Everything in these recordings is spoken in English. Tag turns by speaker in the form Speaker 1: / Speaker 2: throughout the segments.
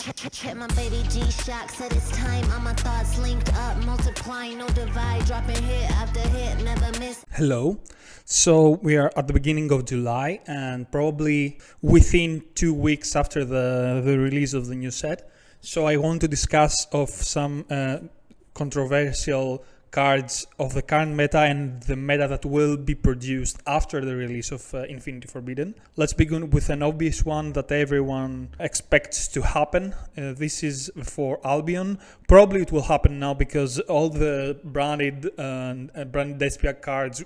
Speaker 1: Check my baby G-Shock, said it's time. All my thoughts linked up, multiplying, no divide, dropping hit after hit, never miss.
Speaker 2: Hello. So we are at the beginning of July and probably within 2 weeks after the release of the new set. So I want to discuss of some controversial cards of the current meta and the meta that will be produced after the release of Infinity Forbidden. Let's begin with an obvious one that everyone expects to happen. This is for Albion. Probably it will happen now because all the branded SPA cards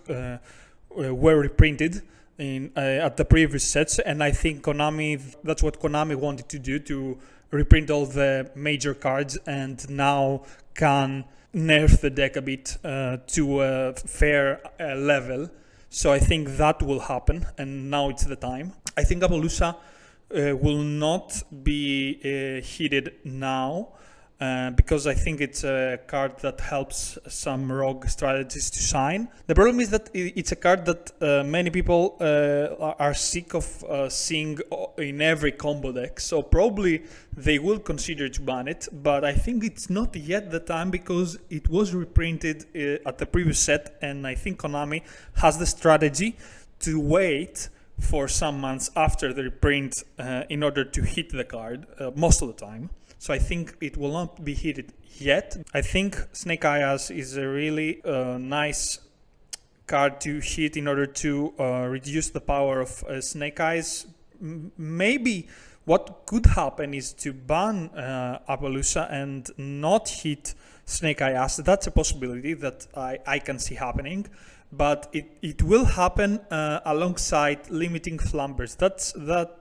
Speaker 2: were reprinted at the previous sets, and I think that's what Konami wanted to do, to reprint all the major cards and now can nerf the deck a bit to a fair level. So I think that will happen, and now it's the time. I think Appaloosa will not be heated now because I think it's a card that helps some rogue strategies to shine. The problem is that it's a card that many people are sick of seeing in every combo deck, so probably they will consider to ban it, but I think it's not yet the time because it was reprinted at the previous set, and I think Konami has the strategy to wait for some months after the reprint in order to hit the card most of the time. So I think it will not be hit yet. I think Snake Eyes is a really nice card to hit in order to reduce the power of Snake Eyes. Maybe what could happen is to ban Appaloosa and not hit Snake Eyes. That's a possibility that I can see happening. But it will happen alongside limiting Flumbers. That's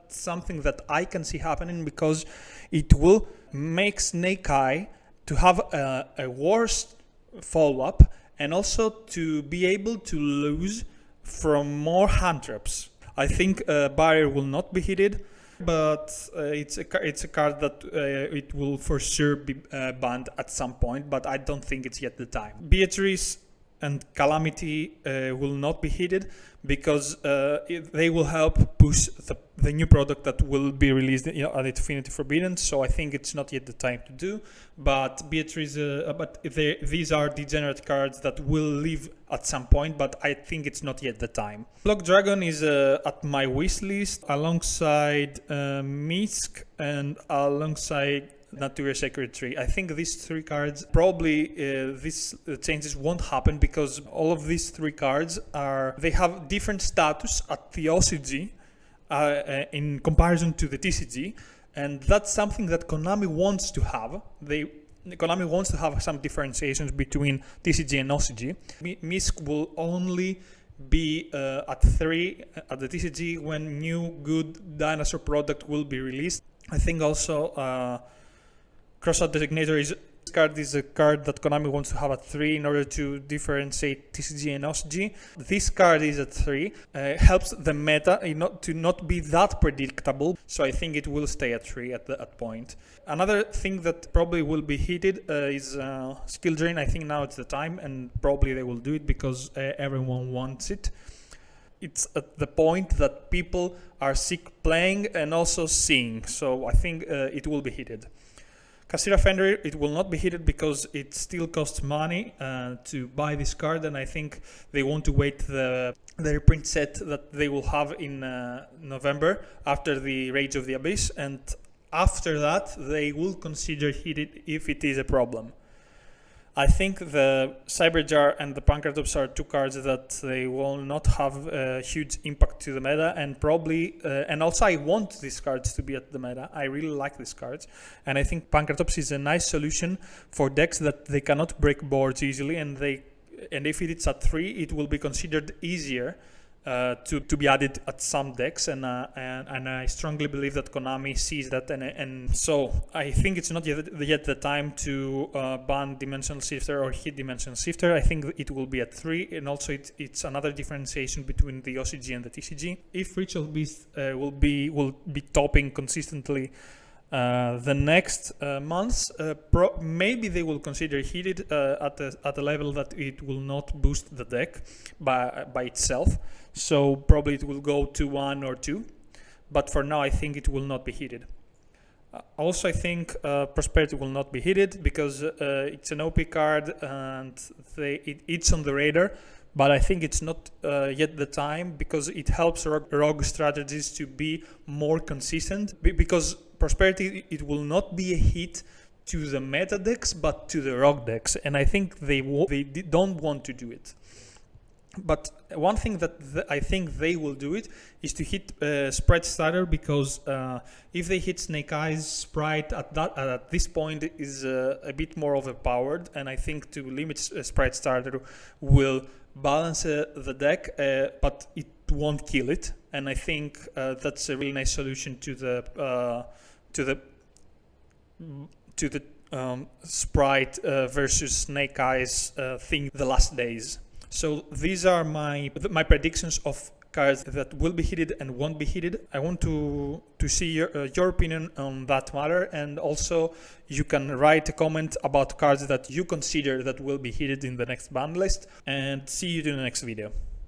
Speaker 2: something that I can see happening because it will make Snake Eye to have a worse follow-up and also to be able to lose from more hand traps. I think Barrier will not be hitted, but it's a card that it will for sure be banned at some point, but I don't think it's yet the time. Beatrice and Calamity will not be heated because they will help push the new product that will be released at Infinity Forbidden. So I think it's not yet the time to do. But Beatrice, these are Degenerate cards that will leave at some point, but I think it's not yet the time. Block Dragon is at my wish list alongside Misk and alongside Natura Sacred Tree. I think these three cards, probably these changes won't happen because all of these three cards they have different status at the OCG in comparison to the TCG, and that's something that Konami wants to have. Konami wants to have some differentiations between TCG and OCG. Misk will only be at 3 at the TCG when new good dinosaur product will be released. I think also Crossout Designator is a card that Konami wants to have at 3 in order to differentiate TCG and OCG. This card is at 3, helps the meta to not be that predictable, so I think it will stay at 3 at that point. Another thing that probably will be heated is Skill Drain. I think now it's the time, and probably they will do it because everyone wants it. It's at the point that people are sick playing and also seeing, so I think it will be heated. Cashtira Fender, it will not be heated because it still costs money to buy this card, and I think they want to wait the reprint set that they will have in November after the Rage of the Abyss, and after that they will consider heated if it is a problem. I think the Cyberjar and the Pankratops are two cards that they will not have a huge impact to the meta, and probably, and also I want these cards to be at the meta. I really like these cards, and I think Pankratops is a nice solution for decks that they cannot break boards easily, and if it's at 3, it will be considered easier to be added at some decks, and I strongly believe that Konami sees that, and so I think it's not yet the time to ban Dimensional Shifter or hit Dimensional Shifter. I think it will be at 3, and also it's another differentiation between the OCG and the TCG. If Ritual Beast will be topping consistently the next months, maybe they will consider heated at a level that it will not boost the deck by itself. So probably it will go to 1 or 2, but for now I think it will not be heated. Also, I think Prosperity will not be hit because it's an OP card and it's on the radar. But I think it's not yet the time, because it helps rogue strategies to be more consistent. Because Prosperity, it will not be a hit to the meta decks, but to the rogue decks, and I think they don't want to do it. But one thing that I think they will do it is to hit Sprite Starter, because if they hit Snake Eyes, Sprite at this point is a bit more overpowered, and I think to limit Sprite Starter will balance the deck, but it won't kill it. And I think that's a really nice solution to the Sprite versus Snake Eyes thing the last days. So these are my predictions of cards that will be hitted and won't be hitted. I want to see your opinion on that matter, and also you can write a comment about cards that you consider that will be hitted in the next ban list, and see you in the next video.